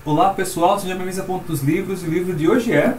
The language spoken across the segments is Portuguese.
Olá pessoal, sejam bem-vindos a Ponto dos Livros. O livro de hoje é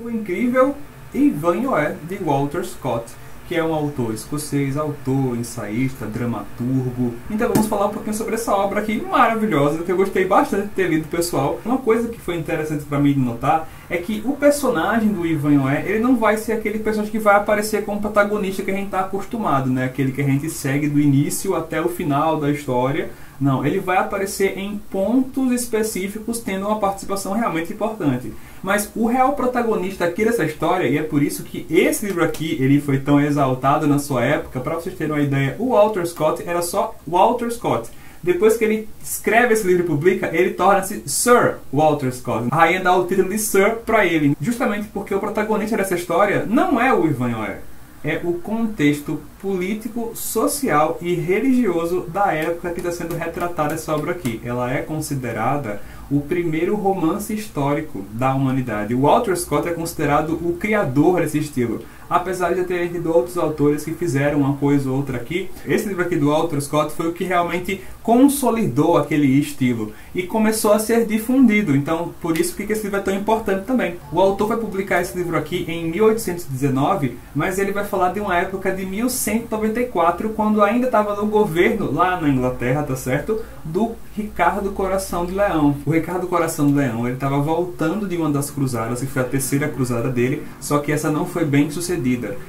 O Incrível Ivanhoé, de Walter Scott, que é um autor escocês, autor, ensaísta, dramaturgo. Então vamos falar um pouquinho sobre essa obra aqui maravilhosa, que eu gostei bastante de ter lido, pessoal. Uma coisa que foi interessante para mim de notar é que o personagem do Ivanhoé, ele não vai ser aquele personagem que vai aparecer como protagonista que a gente está acostumado, né? Aquele que a gente segue do início até o final da história. Não, ele vai aparecer em pontos específicos, tendo uma participação realmente importante. Mas o real protagonista aqui dessa história, e é por isso que esse livro aqui ele foi tão exaltado na sua época, para vocês terem uma ideia, o Walter Scott era só Walter Scott. Depois que ele escreve esse livro e publica, ele torna-se Sir Walter Scott. A rainha dá o título de Sir para ele, justamente porque o protagonista dessa história não é o Ivanhoé. É o contexto político, social e religioso da época que está sendo retratada essa obra aqui. Ela é considerada o primeiro romance histórico da humanidade. O Walter Scott é considerado o criador desse estilo. Apesar de terem tido outros autores que fizeram uma coisa ou outra aqui, esse livro aqui do Walter Scott foi o que realmente consolidou aquele estilo e começou a ser difundido. Então, por isso que esse livro é tão importante também. O autor vai publicar esse livro aqui em 1819, mas ele vai falar de uma época de 1194, quando ainda estava no governo, lá na Inglaterra, tá certo? Do Ricardo Coração de Leão. O Ricardo Coração de Leão, ele estava voltando de uma das cruzadas, que foi a terceira cruzada dele, só que essa não foi bem sucedida.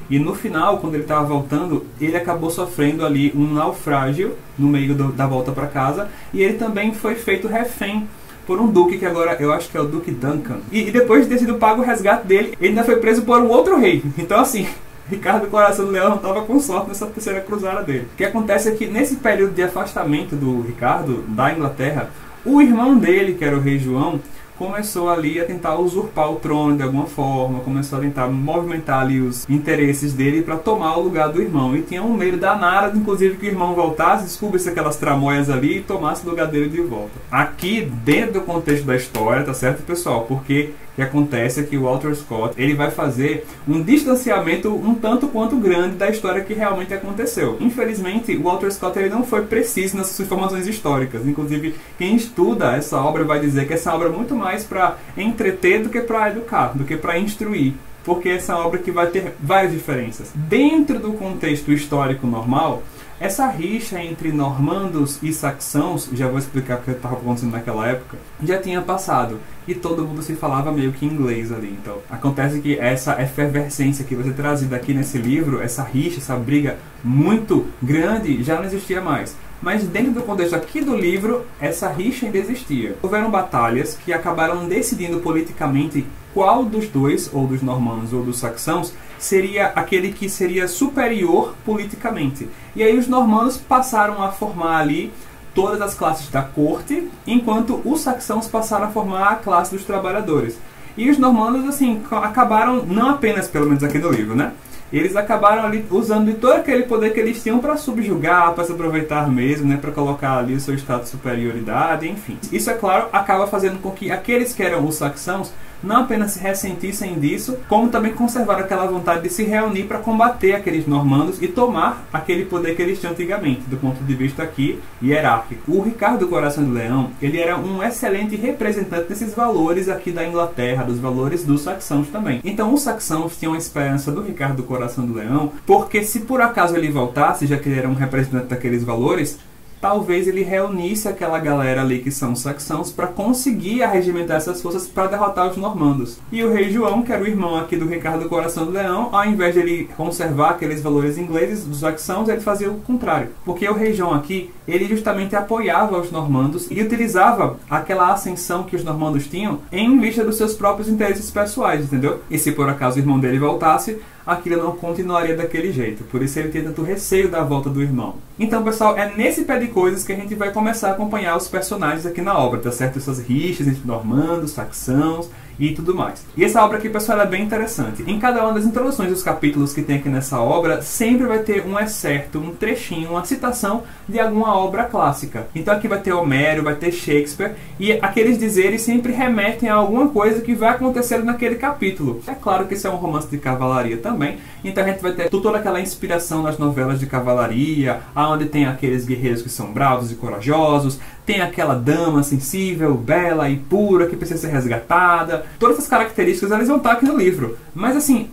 E no final, quando ele estava voltando, ele acabou sofrendo ali um naufrágio no meio da volta para casa, e ele também foi feito refém por um duque, que agora eu acho que é o Duque Duncan. E depois de ter sido pago o resgate dele, ele ainda foi preso por um outro rei. Então assim, Ricardo Coração do Leão não estava com sorte nessa terceira cruzada dele. O que acontece é que nesse período de afastamento do Ricardo da Inglaterra, o irmão dele, que era o rei João, começou ali a tentar usurpar o trono de alguma forma, começou a tentar movimentar ali os interesses dele para tomar o lugar do irmão. E tinha um medo danado, inclusive, que o irmão voltasse, descobrisse aquelas tramóias ali e tomasse o lugar dele de volta. Aqui, dentro do contexto da história, tá certo, pessoal? Porque o que acontece é que o Walter Scott ele vai fazer um distanciamento um tanto quanto grande da história que realmente aconteceu. Infelizmente, o Walter Scott ele não foi preciso nas suas informações históricas. Inclusive, quem estuda essa obra vai dizer que essa obra é muito mais para entreter do que para educar, do que para instruir. Porque essa obra que vai ter várias diferenças. Dentro do contexto histórico normal, essa rixa entre normandos e saxãos, já vou explicar o que estava acontecendo naquela época, já tinha passado. E todo mundo se falava meio que inglês ali. Então, acontece que essa efervescência que vai ser trazida aqui nesse livro, essa rixa, essa briga muito grande, já não existia mais. Mas dentro do contexto aqui do livro, essa rixa ainda existia. Houveram batalhas que acabaram decidindo politicamente qual dos dois, ou dos normandos ou dos saxãos, seria aquele que seria superior politicamente. E aí os normandos passaram a formar ali todas as classes da corte, enquanto os saxãos passaram a formar a classe dos trabalhadores. E os normandos, assim, acabaram, não apenas, pelo menos aqui no livro, né? Eles acabaram ali usando de todo aquele poder que eles tinham para subjugar, para se aproveitar mesmo, né, para colocar ali o seu estado de superioridade, enfim. Isso, é claro, acaba fazendo com que aqueles que eram os saxãos não apenas se ressentissem disso, como também conservaram aquela vontade de se reunir para combater aqueles normandos e tomar aquele poder que eles tinham antigamente, do ponto de vista aqui hierárquico. O Ricardo Coração de Leão, ele era um excelente representante desses valores aqui da Inglaterra, dos valores dos saxãos também. Então os saxãos tinham a esperança do Ricardo Coração de Leão, porque se por acaso ele voltasse, já que ele era um representante daqueles valores, talvez ele reunisse aquela galera ali que são saxãos para conseguir arregimentar essas forças para derrotar os normandos. E o rei João, que era o irmão aqui do Ricardo Coração do Leão, ao invés de ele conservar aqueles valores ingleses dos saxãos, ele fazia o contrário. Porque o rei João aqui, ele justamente apoiava os normandos e utilizava aquela ascensão que os normandos tinham em vista dos seus próprios interesses pessoais, entendeu? E se por acaso o irmão dele voltasse, aquilo não continuaria daquele jeito. Por isso ele tem tanto receio da volta do irmão. Então, pessoal, é nesse pé de coisas que a gente vai começar a acompanhar os personagens aqui na obra, tá certo? Essas rixas entre normandos, saxãos e tudo mais. E essa obra aqui, pessoal, é bem interessante. Em cada uma das introduções dos capítulos que tem aqui nessa obra, sempre vai ter um excerto, um trechinho, uma citação de alguma obra clássica. Então aqui vai ter Homero, vai ter Shakespeare, e aqueles dizeres sempre remetem a alguma coisa que vai acontecer naquele capítulo. É claro que isso é um romance de cavalaria também, então a gente vai ter toda aquela inspiração nas novelas de cavalaria, onde tem aqueles guerreiros que são bravos e corajosos, tem aquela dama sensível, bela e pura que precisa ser resgatada. Todas essas características elas vão estar aqui no livro. Mas assim,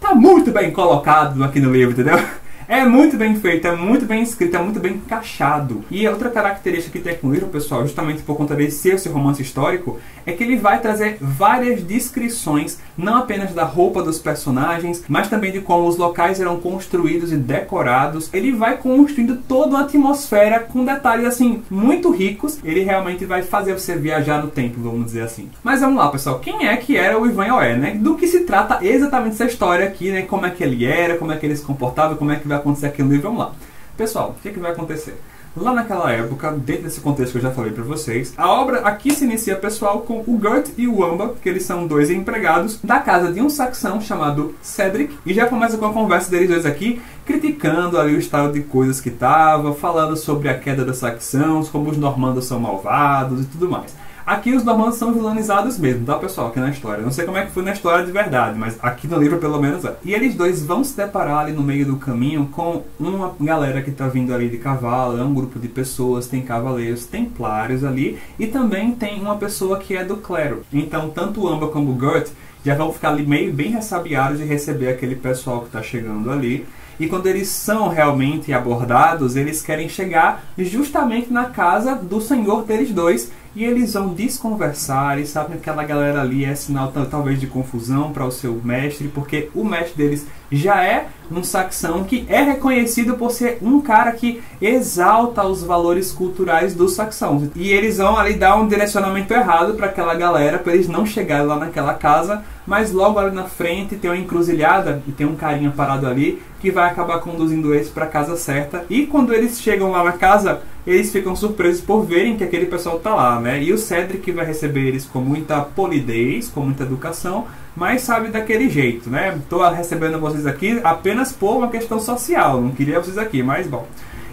tá muito bem colocado aqui no livro, entendeu? É muito bem feito, é muito bem escrito, é muito bem encaixado. E outra característica que tem aqui no livro, pessoal, justamente por conta desse ser esse romance histórico, é que ele vai trazer várias descrições, não apenas da roupa dos personagens, mas também de como os locais eram construídos e decorados. Ele vai construindo toda uma atmosfera com detalhes, assim, muito ricos. Ele realmente vai fazer você viajar no tempo, vamos dizer assim. Mas vamos lá, pessoal, quem é que era o Ivan-Ioé, né? Do que se trata exatamente essa história aqui, né? Como é que ele era, como é que ele se comportava, como é que vai acontecer aqui no livro. Vamos lá. Pessoal, o que vai acontecer? Lá naquela época, dentro desse contexto que eu já falei pra vocês, a obra aqui se inicia, pessoal, com o Gert e o Wamba, que eles são dois empregados da casa de um saxão chamado Cedric, e já começa com a conversa deles dois aqui, criticando ali o estado de coisas que estava, falando sobre a queda dos saxãos, como os normandos são malvados e tudo mais. Aqui os normandos são vilanizados mesmo, tá, pessoal? Aqui na história. Não sei como é que foi na história de verdade, mas aqui no livro pelo menos é. E eles dois vão se deparar ali no meio do caminho com uma galera que tá vindo ali de cavalo, é um grupo de pessoas, tem cavaleiros templários ali, e também tem uma pessoa que é do clero. Então, tanto o Amba como o Gert já vão ficar ali meio bem ressabiados de receber aquele pessoal que tá chegando ali. E quando eles são realmente abordados, eles querem chegar justamente na casa do senhor deles dois. E eles vão desconversar, e sabem que aquela galera ali é sinal talvez de confusão para o seu mestre, porque o mestre deles já é um saxão que é reconhecido por ser um cara que exalta os valores culturais dos saxãos. E eles vão ali dar um direcionamento errado para aquela galera, para eles não chegarem lá naquela casa, mas logo ali na frente tem uma encruzilhada e tem um carinha parado ali que vai acabar conduzindo eles para a casa certa. E quando eles chegam lá na casa, eles ficam surpresos por verem que aquele pessoal tá lá, né? E o Cedric vai receber eles com muita polidez, com muita educação, mas sabe daquele jeito, né? Tô recebendo vocês aqui apenas por uma questão social, não queria vocês aqui, mas bom.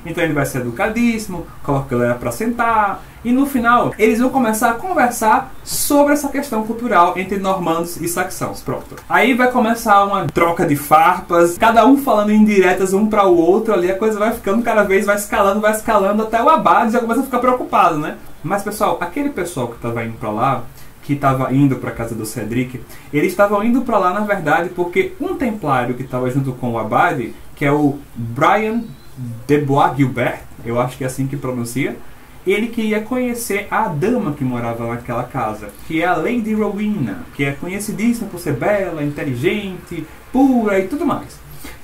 Então ele vai ser educadíssimo, coloca a galera pra sentar, e no final eles vão começar a conversar sobre essa questão cultural entre normandos e saxãos. Pronto. Aí vai começar uma troca de farpas, cada um falando indiretas um para o outro ali, a coisa vai ficando cada vez, vai escalando, até o abade já começa a ficar preocupado, né? Mas pessoal, aquele pessoal que tava indo pra lá, que estava indo para a casa do Cedric, eles estavam indo para lá na verdade porque um templário que estava junto com o abade, que é o Brian de Bois Guilbert, eu acho que é assim que pronuncia, ele queria conhecer a dama que morava naquela casa, que é a Lady Rowena, que é conhecidíssima por ser bela, inteligente, pura e tudo mais.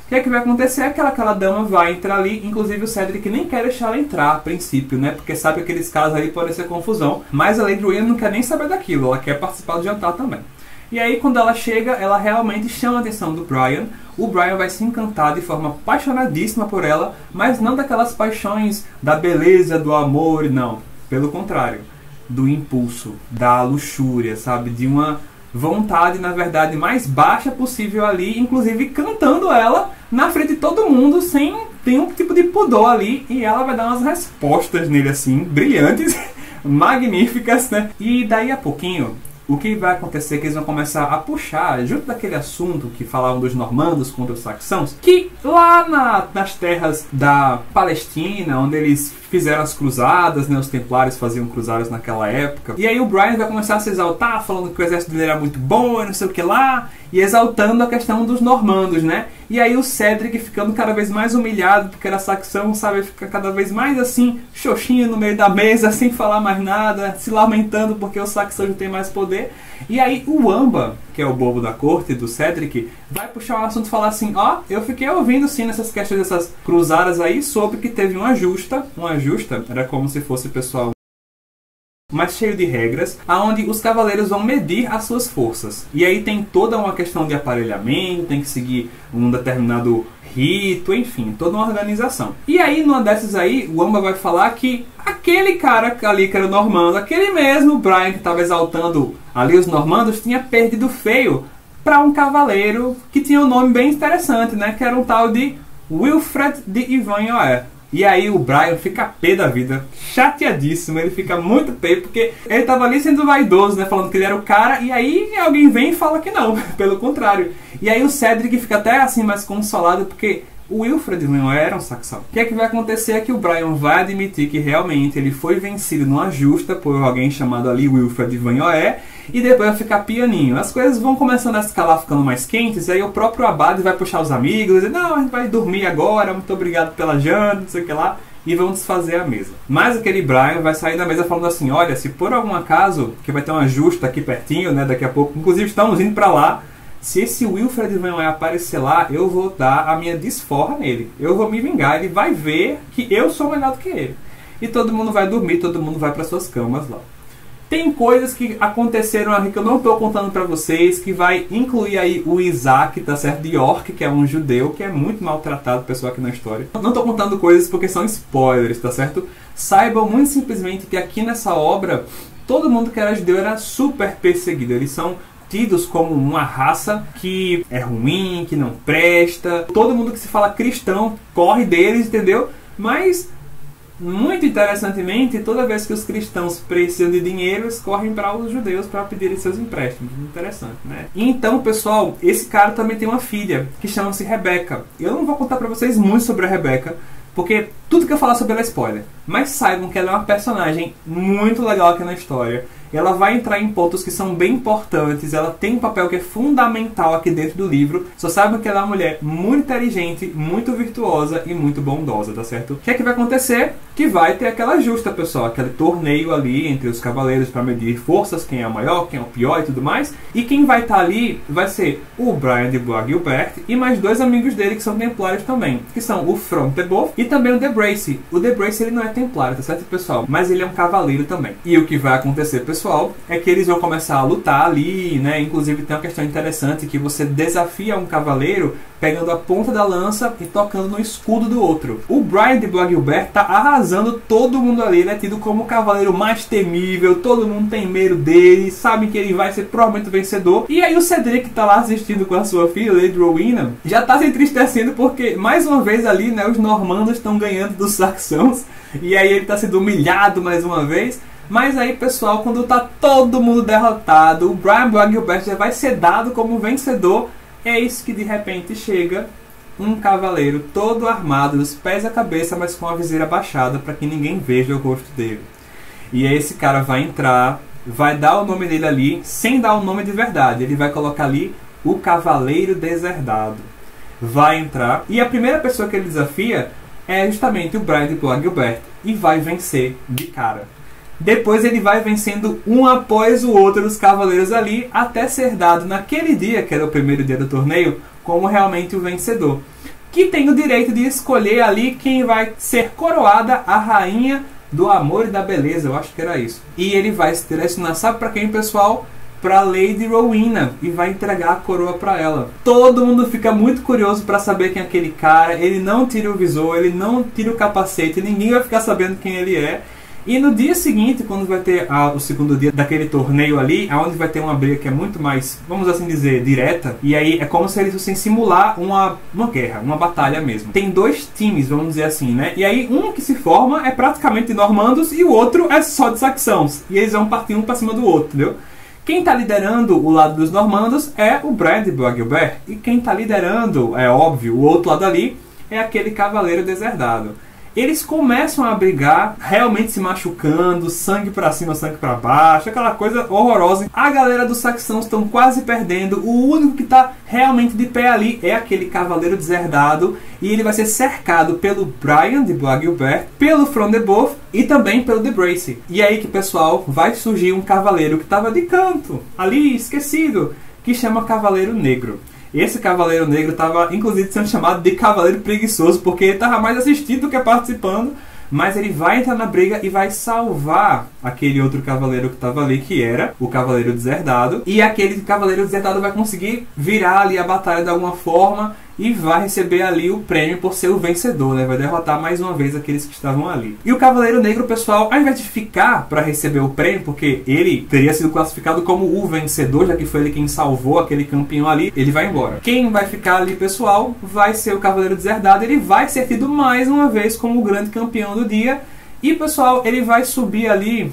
O que é que vai acontecer? É que aquela dama vai entrar ali, inclusive o Cedric nem quer deixar ela entrar a princípio, né? Porque sabe que aqueles casos ali podem ser confusão, mas a Lady Rowena não quer nem saber daquilo, ela quer participar do jantar também. E aí quando ela chega, ela realmente chama a atenção do Brian. O Brian vai se encantar de forma apaixonadíssima por ela, mas não daquelas paixões da beleza, do amor, não. Pelo contrário, do impulso, da luxúria, sabe? De uma vontade, na verdade, mais baixa possível ali, inclusive cantando ela na frente de todo mundo, sem nenhum tipo de pudor ali, e ela vai dar umas respostas nele assim, brilhantes, magníficas, né? E daí a pouquinho, o que vai acontecer é que eles vão começar a puxar, junto daquele assunto que falavam dos normandos contra os saxãos, que lá nas terras da Palestina, onde eles fizeram as cruzadas, né, os templários faziam cruzadas naquela época, e aí o Brian vai começar a se exaltar, falando que o exército dele era muito bom e não sei o que lá, e exaltando a questão dos normandos, né? E aí o Cedric ficando cada vez mais humilhado, porque era saxão, sabe? Fica cada vez mais assim, xoxinho no meio da mesa, sem falar mais nada, se lamentando porque o saxão já tem mais poder. E aí o Amba, que é o bobo da corte do Cedric, vai puxar um assunto e falar assim, ó, eu fiquei ouvindo sim nessas questões dessas cruzadas aí, sobre que teve uma justa, era como se fosse pessoal mas cheio de regras, aonde os cavaleiros vão medir as suas forças. E aí tem toda uma questão de aparelhamento, tem que seguir um determinado rito, enfim, toda uma organização. E aí, numa dessas aí, o Amba vai falar que aquele cara ali que era o normando, aquele mesmo Brian que estava exaltando ali os normandos, tinha perdido feio para um cavaleiro que tinha um nome bem interessante, né? Que era um tal de Wilfred de Ivan-Ioé. E aí o Brian fica pé da vida, chateadíssimo, ele fica muito pé, porque ele tava ali sendo vaidoso, né, falando que ele era o cara, e aí alguém vem e fala que não, pelo contrário. E aí o Cedric fica até assim mais consolado, porque o Wilfred não era um saxão. O que é que vai acontecer é que o Brian vai admitir que realmente ele foi vencido numa justa por alguém chamado ali Wilfred Van Yoe, e depois vai ficar pianinho. As coisas vão começando a escalar, ficando mais quentes, e aí o próprio Abade vai puxar os amigos, e dizer, não, a gente vai dormir agora, muito obrigado pela janta, não sei o que lá, e vão desfazer a mesa. Mas aquele Brian vai sair da mesa falando assim, olha, se por algum acaso, que vai ter uma justa aqui pertinho, né, daqui a pouco, inclusive estamos indo pra lá, se esse Wilfred Van Yoe aparecer lá, eu vou dar a minha desforra nele. Eu vou me vingar, ele vai ver que eu sou melhor do que ele. E todo mundo vai dormir, todo mundo vai para suas camas lá. Tem coisas que aconteceram aqui que eu não estou contando para vocês, que vai incluir aí o Isaac, tá certo? De York, que é um judeu, que é muito maltratado, pessoal, aqui na história. Não estou contando coisas porque são spoilers, tá certo? Saibam muito simplesmente que aqui nessa obra, todo mundo que era judeu era super perseguido. Eles são tidos como uma raça que é ruim, que não presta. Todo mundo que se fala cristão corre deles, entendeu? Mas, muito interessantemente, toda vez que os cristãos precisam de dinheiro, eles correm para os judeus para pedirem seus empréstimos. Interessante, né? Então, pessoal, esse cara também tem uma filha que chama-se Rebeca. Eu não vou contar para vocês muito sobre a Rebeca, porque tudo que eu falar sobre ela é spoiler. Mas saibam que ela é uma personagem muito legal aqui na história. Ela vai entrar em pontos que são bem importantes. Ela tem um papel que é fundamental aqui dentro do livro. Só saibam que ela é uma mulher muito inteligente, muito virtuosa e muito bondosa, tá certo? O que é que vai acontecer? Que vai ter aquela justa, pessoal. Aquele torneio ali entre os cavaleiros para medir forças. Quem é o maior, quem é o pior e tudo mais. E quem vai estar ali vai ser o Brian de Bois Guilbert e mais dois amigos dele que são templários também. Que são o Front-de-Bœuf e também o Debracy. O Debracy ele não é templário, tá certo, pessoal? Mas ele é um cavaleiro também. E o que vai acontecer, pessoal, é que eles vão começar a lutar ali, né? Inclusive tem uma questão interessante que você desafia um cavaleiro pegando a ponta da lança e tocando no escudo do outro. O Brian de Bois Guilbert tá arrasando todo mundo ali. Ele é tido como o cavaleiro mais temível, todo mundo tem medo dele, sabe que ele vai ser provavelmente o vencedor. E aí o Cedric tá lá assistindo com a sua filha, Lady Rowena, já tá se entristecendo porque, mais uma vez ali, né, os normandos estão ganhando dos saxãos. E aí ele tá sendo humilhado mais uma vez. Mas aí, pessoal, quando tá todo mundo derrotado, o Brian Bois Guilbert já vai ser dado como vencedor. É isso que de repente chega um cavaleiro todo armado, dos pés à cabeça, mas com a viseira baixada para que ninguém veja o rosto dele. E aí esse cara vai entrar, vai dar o nome dele ali, sem dar o nome de verdade. Ele vai colocar ali o Cavaleiro Deserdado. Vai entrar, e a primeira pessoa que ele desafia é justamente o Brian de Bois Guilbert, e vai vencer de cara. Depois ele vai vencendo um após o outro os cavaleiros ali, até ser dado naquele dia, que era o primeiro dia do torneio, como realmente o vencedor. Que tem o direito de escolher ali quem vai ser coroada a rainha do amor e da beleza, eu acho que era isso. E ele vai se direcionar, sabe para quem, pessoal? Para Lady Rowena, e vai entregar a coroa para ela. Todo mundo fica muito curioso para saber quem é aquele cara. Ele não tira o visor, ele não tira o capacete, ninguém vai ficar sabendo quem ele é. E no dia seguinte, quando vai ter o segundo dia daquele torneio ali, onde vai ter uma briga que é muito mais, vamos assim dizer, direta, e aí é como se eles fossem simular uma guerra, uma batalha mesmo. Tem dois times, vamos dizer assim, né? E aí um que se forma é praticamente de normandos e o outro é só de saxãos. E eles vão partir um para cima do outro, entendeu? Quem está liderando o lado dos normandos é o Brian de Bois Guilbert. E quem está liderando, é óbvio, o outro lado ali é aquele cavaleiro deserdado. Eles começam a brigar, realmente se machucando, sangue pra cima, sangue pra baixo, aquela coisa horrorosa. A galera dos saxãos estão quase perdendo. O único que está realmente de pé ali é aquele cavaleiro deserdado. E ele vai ser cercado pelo Brian de Bois Guilbert, pelo Front-de-Bœuf e também pelo Debracy. E aí que, pessoal, vai surgir um cavaleiro que estava de canto, ali, esquecido, que chama Cavaleiro Negro. Esse Cavaleiro Negro estava, inclusive, sendo chamado de Cavaleiro Preguiçoso, porque ele estava mais assistindo do que participando. Mas ele vai entrar na briga e vai salvar aquele outro cavaleiro que estava ali, que era o Cavaleiro Deserdado. E aquele Cavaleiro Deserdado vai conseguir virar ali a batalha de alguma forma e vai receber ali o prêmio por ser o vencedor, né? Vai derrotar mais uma vez aqueles que estavam ali. E o Cavaleiro Negro, pessoal, ao invés de ficar para receber o prêmio, porque ele teria sido classificado como o vencedor, já que foi ele quem salvou aquele campeão ali, ele vai embora. Quem vai ficar ali, pessoal, vai ser o Cavaleiro Deserdado. Ele vai ser tido mais uma vez como o grande campeão do dia. E pessoal, ele vai subir ali,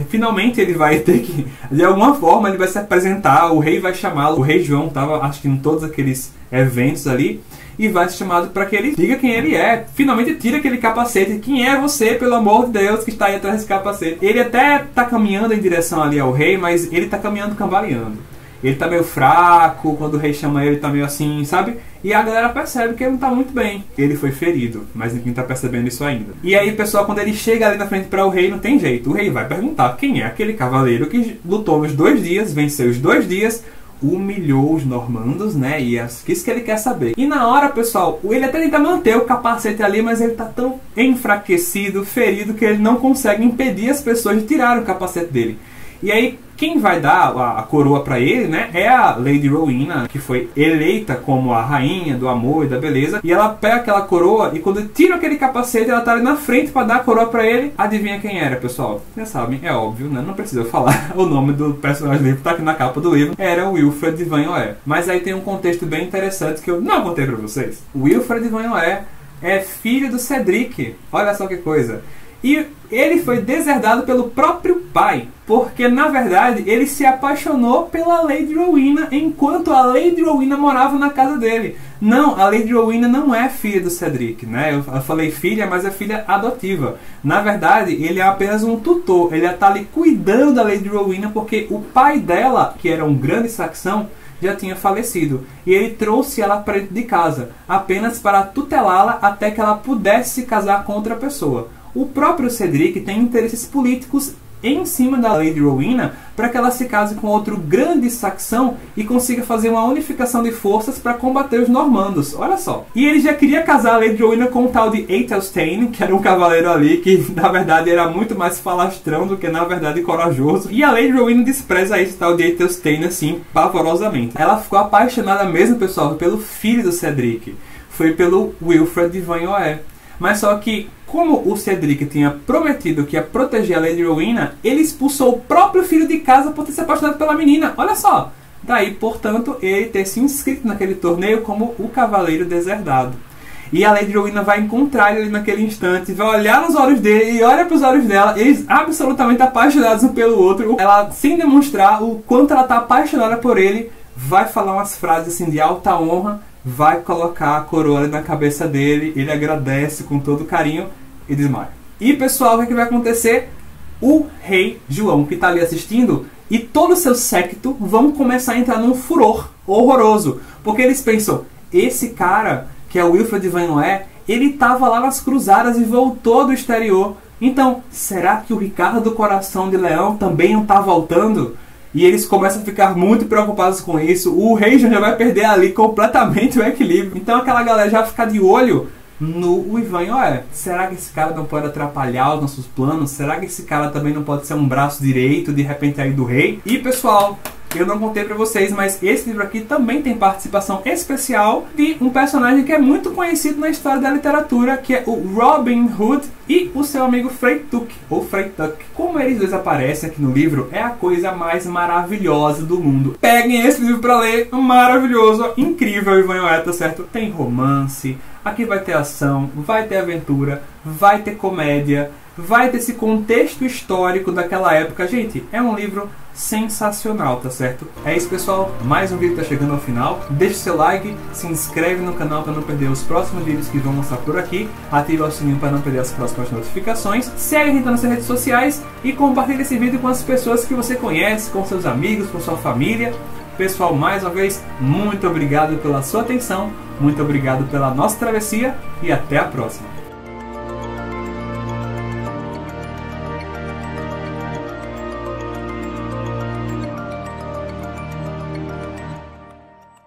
finalmente ele vai ter que, de alguma forma, ele vai se apresentar, o rei vai chamá-lo, o rei João estava, acho que em todos aqueles eventos ali, e vai ser chamado para que ele diga quem ele é, finalmente tira aquele capacete, quem é você, pelo amor de Deus, que está aí atrás desse capacete. Ele até está caminhando em direção ali ao rei, mas ele está caminhando cambaleando. Ele tá meio fraco, quando o rei chama ele tá meio assim, sabe? E a galera percebe que ele não tá muito bem. Ele foi ferido, mas ninguém tá percebendo isso ainda. E aí, pessoal, quando ele chega ali na frente para o rei, não tem jeito. O rei vai perguntar quem é aquele cavaleiro que lutou nos 2 dias, venceu os 2 dias, humilhou os normandos, né? E é isso que ele quer saber. E na hora, pessoal, ele até tenta manter o capacete ali, mas ele tá tão enfraquecido, ferido, que ele não consegue impedir as pessoas de tirar o capacete dele. E aí, quem vai dar a coroa para ele, né, é a Lady Rowena, que foi eleita como a rainha do amor e da beleza. E ela pega aquela coroa e quando tira aquele capacete, ela tá ali na frente para dar a coroa para ele. Adivinha quem era, pessoal? Já sabem, é óbvio, né? Não precisa falar o nome do personagem do livro, tá aqui na capa do livro. Era o Wilfred de Vanhoé. Mas aí tem um contexto bem interessante que eu não contei para vocês. O Wilfred de Vanhoé é filho do Cedric. Olha só que coisa. E ele foi deserdado pelo próprio pai, porque na verdade ele se apaixonou pela Lady Rowena enquanto a Lady Rowena morava na casa dele. Não, a Lady Rowena não é filha do Cedric, né? Eu falei filha, mas é filha adotiva. Na verdade, ele é apenas um tutor, ele está ali cuidando da Lady Rowena porque o pai dela, que era um grande saxão, já tinha falecido. E ele trouxe ela para dentro de casa, apenas para tutelá-la até que ela pudesse se casar com outra pessoa. O próprio Cedric tem interesses políticos em cima da Lady Rowena para que ela se case com outro grande saxão e consiga fazer uma unificação de forças para combater os normandos. Olha só. E ele já queria casar a Lady Rowena com o tal de Æthelstane, que era um cavaleiro ali que na verdade era muito mais falastrão do que na verdade corajoso. E a Lady Rowena despreza esse tal de Æthelstane assim pavorosamente. Ela ficou apaixonada mesmo, pessoal, pelo filho do Cedric. Foi pelo Wilfred de Vanhoé. Mas só que, como o Cedric tinha prometido que ia proteger a Lady Rowena, ele expulsou o próprio filho de casa por ter se apaixonado pela menina. Olha só! Daí, portanto, ele ter se inscrito naquele torneio como o cavaleiro deserdado. E a Lady Rowena vai encontrar ele naquele instante, vai olhar nos olhos dele e olha para os olhos dela, eles absolutamente apaixonados um pelo outro. Ela, sem demonstrar o quanto ela está apaixonada por ele, vai falar umas frases assim de alta honra, vai colocar a coroa ali na cabeça dele, ele agradece com todo carinho e desmaia. E pessoal, o que vai acontecer? O rei João, que está ali assistindo, e todo o seu séquito vão começar a entrar num furor horroroso, porque eles pensam, esse cara, que é o Wilfred de Vanhoé, ele estava lá nas cruzadas e voltou do exterior, então, será que o Ricardo do Coração de Leão também não está voltando? E eles começam a ficar muito preocupados com isso. O rei já vai perder ali completamente o equilíbrio. Então aquela galera já fica de olho no Vanhoé. Será que esse cara não pode atrapalhar os nossos planos? Será que esse cara também não pode ser um braço direito de repente aí do rei? E pessoal, eu não contei pra vocês, mas esse livro aqui também tem participação especial de um personagem que é muito conhecido na história da literatura, que é o Robin Hood e o seu amigo Freytug, ou Freytug. Como eles dois aparecem aqui no livro, é a coisa mais maravilhosa do mundo. Peguem esse livro pra ler, maravilhoso, incrível, Vanhoé, tá certo? Tem romance, aqui vai ter ação, vai ter aventura, vai ter comédia, vai ter esse contexto histórico daquela época. Gente, é um livro sensacional, tá certo? É isso, pessoal, mais um vídeo tá chegando ao final. Deixe seu like, se inscreve no canal para não perder os próximos vídeos que vão mostrar por aqui, ativa o sininho para não perder as próximas notificações, segue a gente nas redes sociais e compartilhe esse vídeo com as pessoas que você conhece, com seus amigos, com sua família. Pessoal, mais uma vez, muito obrigado pela sua atenção, muito obrigado pela nossa travessia e até a próxima.